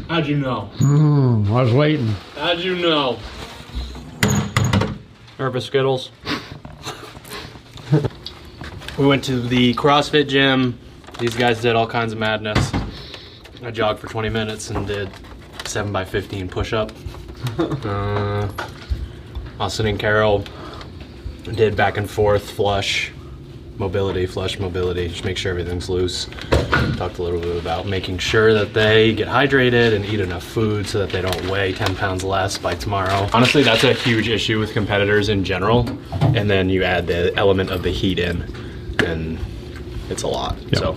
How'd you know? I was waiting. How'd you know? Nervous Skittles. We went to the CrossFit gym. These guys did all kinds of madness. I jogged for 20 minutes and did 7x15 push-up. Austin and Carol did back and forth flush mobility, just make sure everything's loose. Talked a little bit about making sure that they get hydrated and eat enough food so that they don't weigh 10 pounds less by tomorrow. Honestly, that's a huge issue with competitors in general. And then you add the element of the heat in, and it's a lot. Yep. So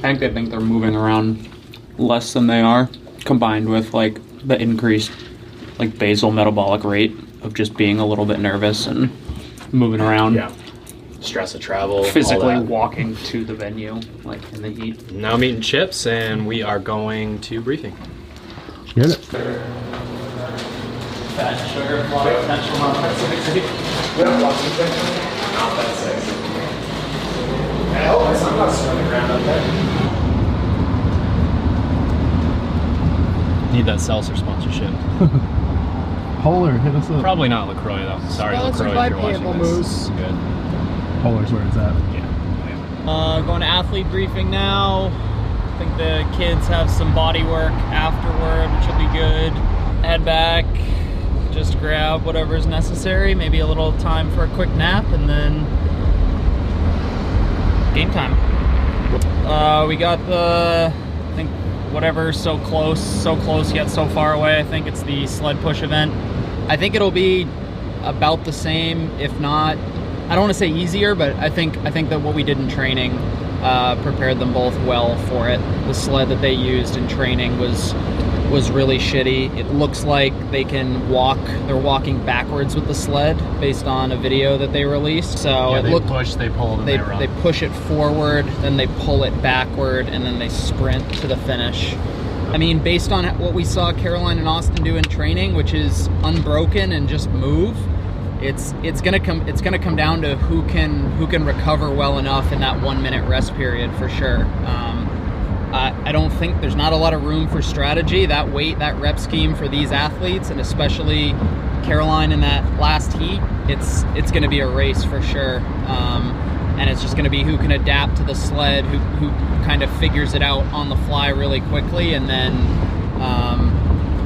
I think they're moving around less than they are, combined with like the increased like basal metabolic rate of just being a little bit nervous and moving around. Yeah. Stress of travel, physically walking to the venue, like in the heat. Now I'm eating chips, and we are going to briefing. Get it. Fat, sugar, potential, not that sexy. Not that sexy. Hell, I'm not swimming around up there. Need that seltzer sponsorship. Polar, hit us up. Probably not LaCroix though. Sorry, LaCroix, if you're watching this. Good. Polar's where it's at. Yeah. Going to athlete briefing now. I think the kids have some body work afterward, which will be good. Head back, just grab whatever is necessary. Maybe a little time for a quick nap, and then game time. We got the, I think, whatever, so close yet so far away. I think it's the sled push event. I think it'll be about the same, if not, I don't want to say easier, but I think that what we did in training prepared them both well for it. The sled that they used in training was really shitty. It looks like they can walk. They're walking backwards with the sled based on a video that they released. So yeah, it they push, they pull, and they run. They push it forward, then they pull it backward, and then they sprint to the finish. I mean, based on what we saw Caroline and Austin do in training, which is unbroken and just move, it's gonna come down to who can recover well enough in that 1 minute rest period for sure. I don't think there's not a lot of room for strategy. That rep scheme for these athletes, and especially Caroline in that last heat, it's going to be a race for sure. And it's just going to be who can adapt to the sled, who kind of figures it out on the fly really quickly, and then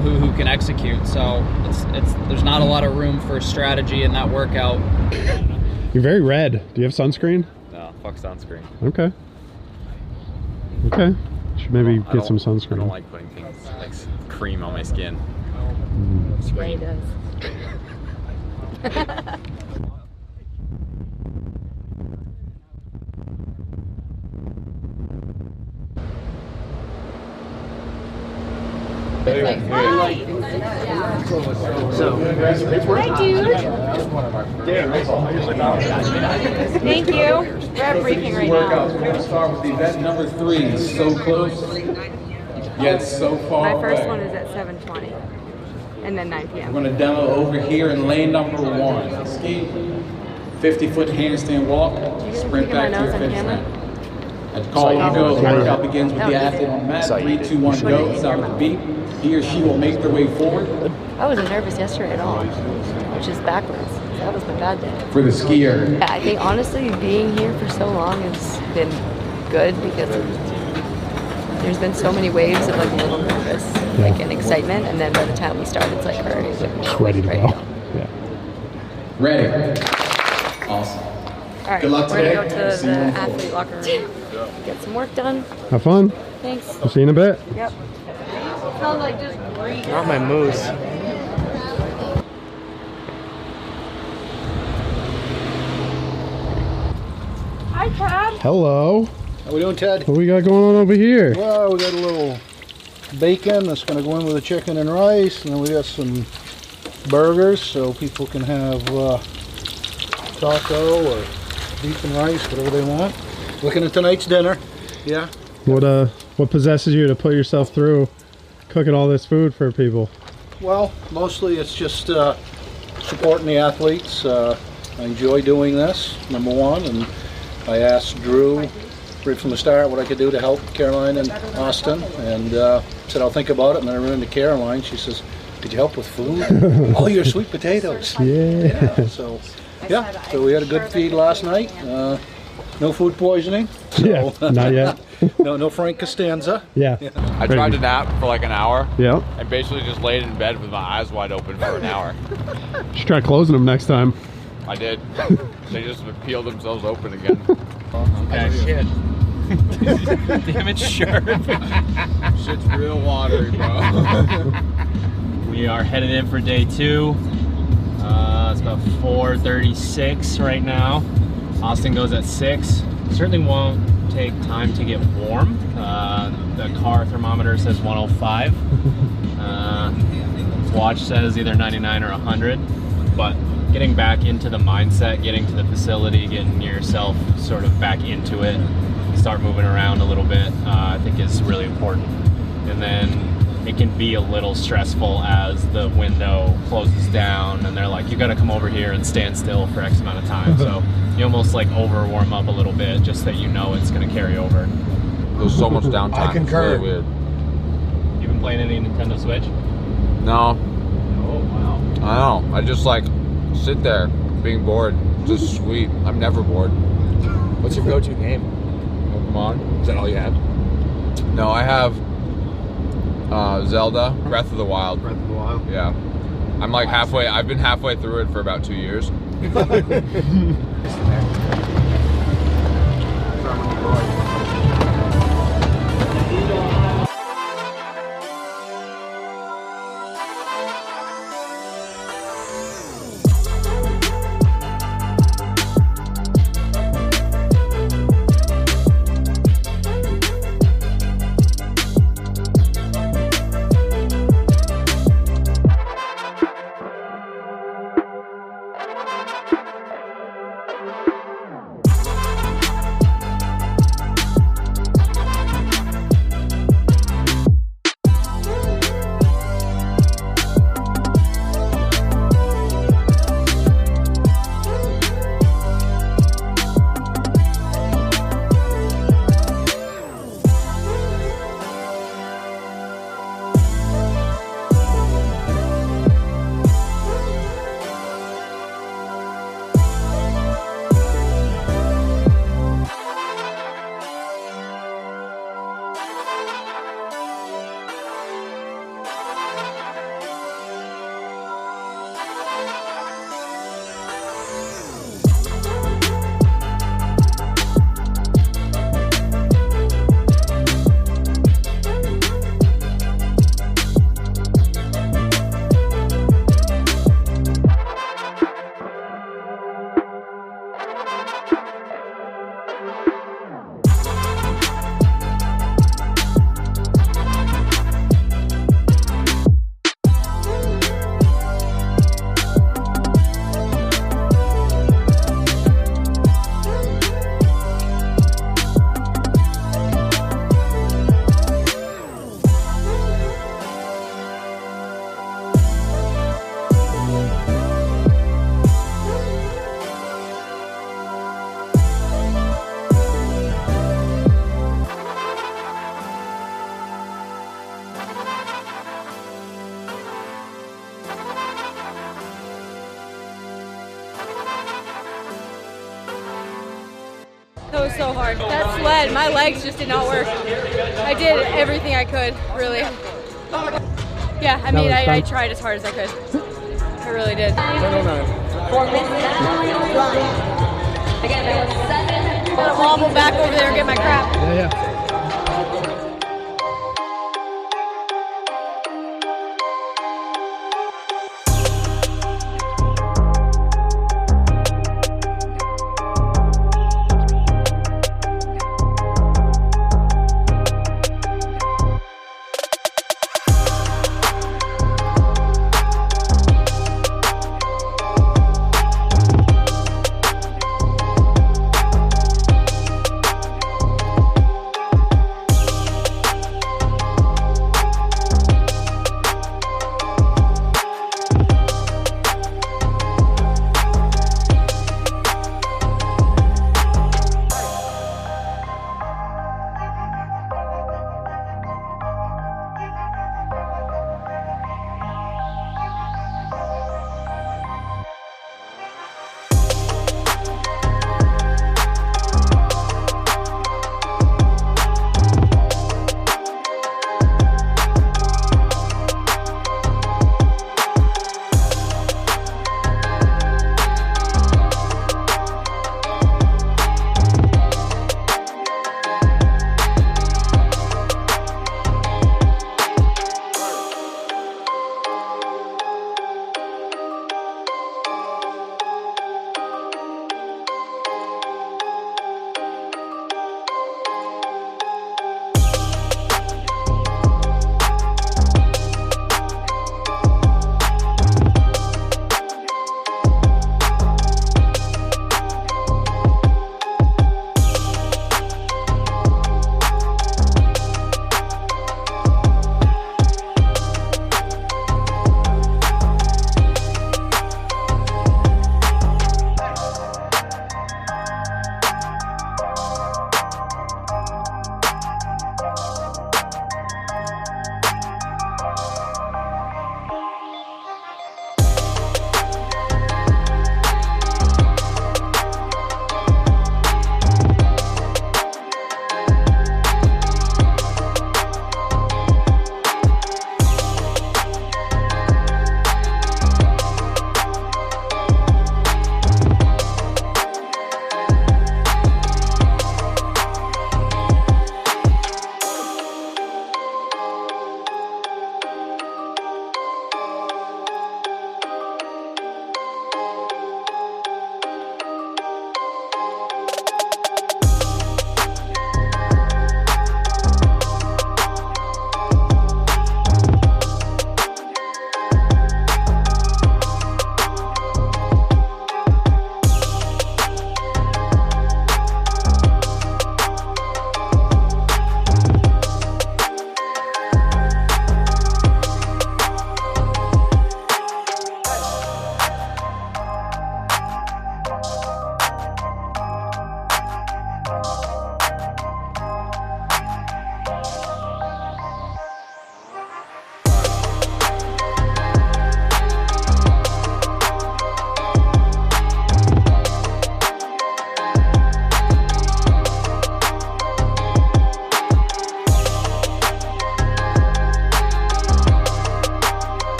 who can execute. So there's not a lot of room for strategy in that workout. You're very red. Do you have sunscreen? No, fuck sunscreen. Okay. Okay. Should maybe get some sunscreen. I don't like putting things like cream on my skin. Spray does. Hi, dude. Thank you. We're at briefing right now. We're going to start with event number 3. So close, yet so far My first away. one is at 7:20, and then 9 We're p.m. going to demo over here in lane number 1. Ski, 50-foot handstand walk, sprint back to your finish line. At the call you go, the workout begins with the athlete on the mat. 3, 2, 1, go. Sound the beat. He or she will make their way forward. I wasn't nervous yesterday at all, which is backwards. That was my bad day. For the skier. Yeah, I think honestly being here for so long has been good because there's been so many waves of like a little nervous, like an excitement, and then by the time we start, it's like already just ready to go. Yeah. Ready. Awesome. All right, Good luck today. we're gonna go to the athlete locker room, get some work done. Have fun. Thanks. I'll see you in a bit. Yep. Sounds like just breathe. Not my moose. Hi, Chad. Hello. How we doing, Ted? What we got going on over here? Well, we got a little bacon that's going to go in with the chicken and rice, and then we got some burgers so people can have taco or beef and rice, whatever they want. Looking at tonight's dinner. Yeah. What possesses you to put yourself through cooking all this food for people? Well, mostly it's just supporting the athletes. I enjoy doing this, number one, and I asked Drew right from the start what I could do to help Caroline and Austin, and said I'll think about it. And then I ran into Caroline. She says, "Could you help with food?" "Oh, your sweet potatoes." Yeah. So we had a good feed last night. No food poisoning. So, Yeah, not yet. no Frank Costanza. Yeah. I tried to nap for like an hour. Yeah. I basically just laid in bed with my eyes wide open for an hour. Should try closing them next time. I did. They just peeled themselves open again. Okay, shit. Damn it, sure. Shit's real watery, bro. We are headed in for day 2. It's about 4:36 right now. Austin goes at 6. Certainly won't take time to get warm. The car thermometer says 105. Watch says either 99 or 100. But getting back into the mindset, getting to the facility, getting yourself sort of back into it, start moving around a little bit, I think is really important. And then it can be a little stressful as the window closes down and they're like, you gotta come over here and stand still for X amount of time. So you almost like over warm up a little bit just that you know it's gonna carry over. There's so much downtime. I concur. It's really weird. You been playing any Nintendo Switch? No, Oh, wow. I don't know. I just like sit there being bored. Just sweet. I'm never bored. What's your go-to game? Pokemon. Is that all you have? No, I have Zelda, Breath of the Wild. Breath of the Wild? Yeah. I'm like halfway, I've been halfway through it for about 2 years. That was so hard. That sled, my legs just did not work. I did everything I could, really. Yeah, I mean, I tried as hard as I could. I really did. I'm gonna wobble back over there and get my crap. Yeah.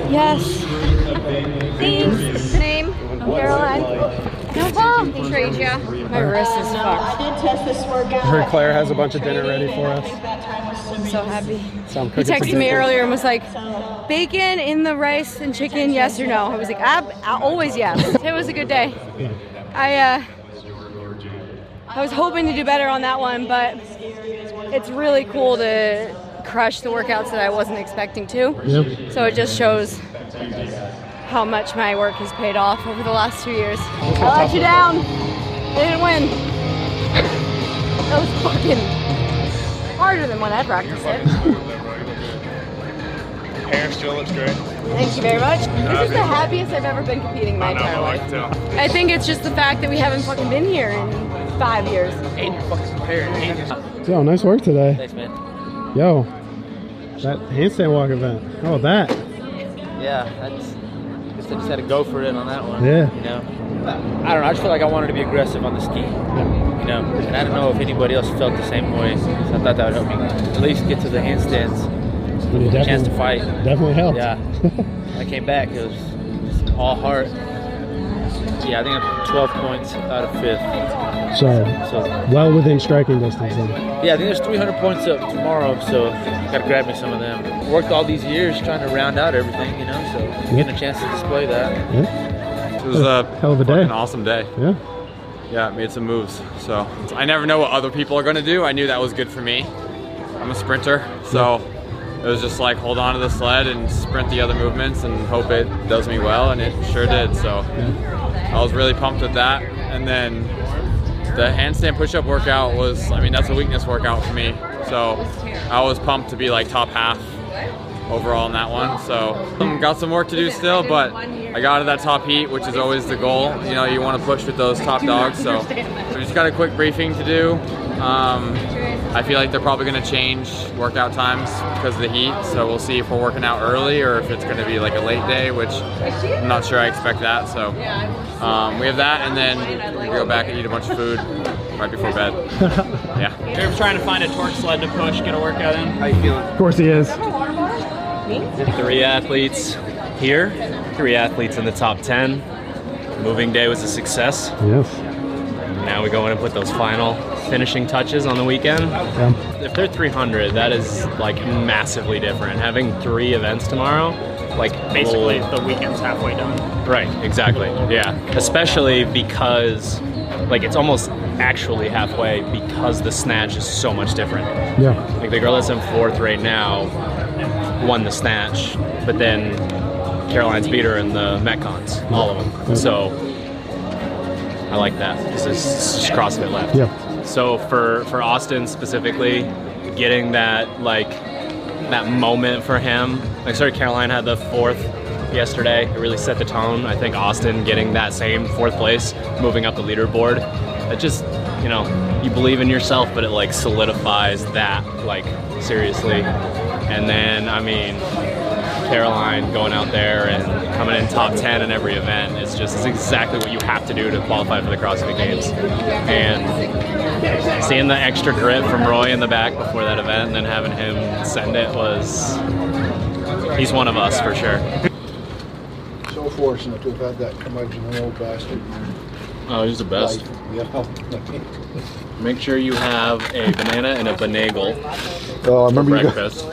Yes. Thanks. Name? I'm Caroline. No problem. Trade ya. My wrist is fucked. I heard Claire has a bunch of dinner ready for us. I'm so happy. So I'm He cooking texted some me dinner. earlier and was like, bacon in the rice and chicken, yes or no? I was like, always yes. It was a good day. I was hoping to do better on that one, but it's really cool to crush the workouts that I wasn't expecting to. Yep. So it just shows how much my work has paid off over the last 2 years. I let you down. They didn't win. That was fucking harder than when I practiced it. Hair still looks great. Thank you very much. This is the happiest I've ever been competing my entire life. I think it's just the fact that we haven't fucking been here in 5 years. And you're fucking prepared. Yo, nice work today. Thanks, man. Yo, that handstand walk event. How about that? Yeah, I just had to go for it on that one. Yeah. You know, I don't know. I just feel like I wanted to be aggressive on the ski. Yeah. You know, and I don't know if anybody else felt the same way. So I thought that would help me at least get to the handstands. A chance to fight. Definitely helped. Yeah. When I came back, it was just all heart. Yeah, I think I'm 12 points out of 5th. So well within striking distance then. Yeah, I think there's 300 points up tomorrow, so gotta grab me some of them. Worked all these years trying to round out everything, you know, so getting a chance to display that. Yeah. It was a hell of a day. An awesome day. Yeah. Yeah, made some moves. So I never know what other people are gonna do. I knew that was good for me. I'm a sprinter, so it was just like hold on to the sled and sprint the other movements and hope it does me well, and it sure did. So I was really pumped with that. And then the handstand push-up workout was, I mean, that's a weakness workout for me. So I was pumped to be like top half overall in that one. So got some work to do still, but I got to that top heat, which is always the goal. You know, you want to push with those top dogs. So we just got a quick briefing to do. I feel like they're probably going to change workout times because of the heat. So we'll see if we're working out early or if it's going to be like a late day, which I'm not sure I expect that. So we have that, and then we go back and eat a bunch of food right before bed. Yeah. You're trying to find a torque sled to push, get a workout in. How you feeling? Of course he is. 3 athletes here, 3 athletes in the top 10. Moving day was a success. Yes. Now we go in and put those final finishing touches on the weekend. Yeah. If they're 300, that is like massively different. Having 3 events tomorrow, like Basically, the weekend's halfway done. Right, exactly. Yeah. Especially because like it's almost actually halfway because the snatch is so much different. Yeah. Like the girl that's in 4th right now won the snatch, but then Caroline's beat her in the Metcons, all of them. So I like that because it's just CrossFit left. Yeah. So for Austin specifically, getting that like that moment for him, like sorry, Caroline had the 4th yesterday. It really set the tone. I think Austin getting that same 4th place, moving up the leaderboard, it just, you know, you believe in yourself, but it like solidifies that like seriously. And then I mean, Caroline going out there and coming in top 10 in every event is just exactly what you have to do to qualify for the CrossFit Games. And seeing the extra grit from Roy in the back before that event and then having him send it was, he's one of us for sure. So fortunate to have had that curmudgeonly old bastard. Oh, he's the best. Yeah. Make sure you have a banana and a banagel Oh, I for remember you breakfast.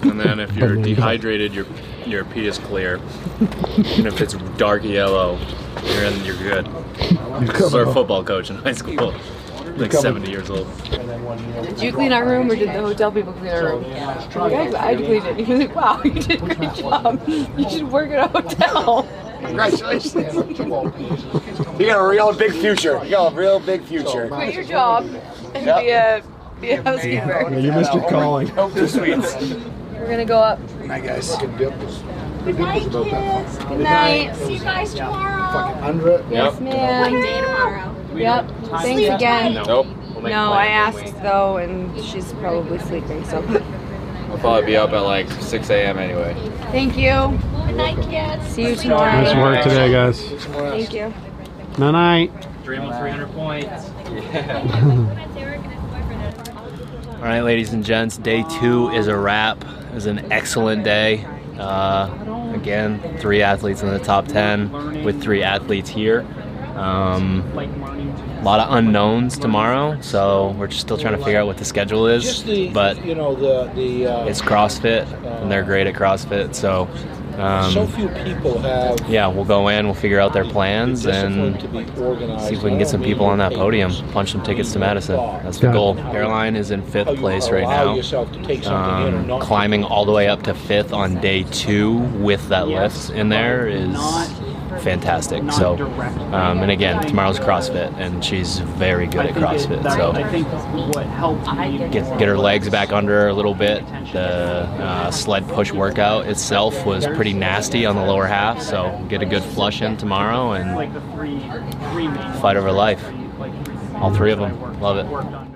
And then if you're dehydrated, your pee is clear. And if it's dark yellow, you're good. I was our football coach in high school. Like 70 years old. Did you clean our room or did the hotel people clean our room? I cleaned it. He was like, wow, you did a great job. You should work at a hotel. Congratulations. You got a real big future. You got a real big future. Quit your job and be a housekeeper. Yeah, you missed your calling. Hope to sweets. We're gonna go up. Night, guys. Good night, kids. Good night. See you guys tomorrow. Yes, ma'am. Day tomorrow. Yep. Thanks again. Nope. No, I asked though, and she's probably sleeping. So. I'll probably be up at like 6 a.m. anyway. Thank you. Good night, kids. See you tomorrow. Nice work today, guys. Thank you. Night night. Dream of 300 points. All right, ladies and gents, day 2 is a wrap. It was an excellent day. Again, 3 athletes in the top 10 with 3 athletes here. A lot of unknowns tomorrow, so we're just still trying to figure out what the schedule is. But it's CrossFit, and they're great at CrossFit, so so few people have. yeah, we'll go in, we'll figure out their plans, and see if we can get some people on that podium, punch some tickets to Madison. That's the goal. Caroline is in 5th place right now, climbing all the way up to 5th on day 2 with that lift in there is fantastic. So, and again, tomorrow's CrossFit, and she's very good at CrossFit. So, get her legs back under her a little bit. The sled push workout itself was pretty nasty on the lower half, so get a good flush in tomorrow and fight over life. All 3 of them. Love it.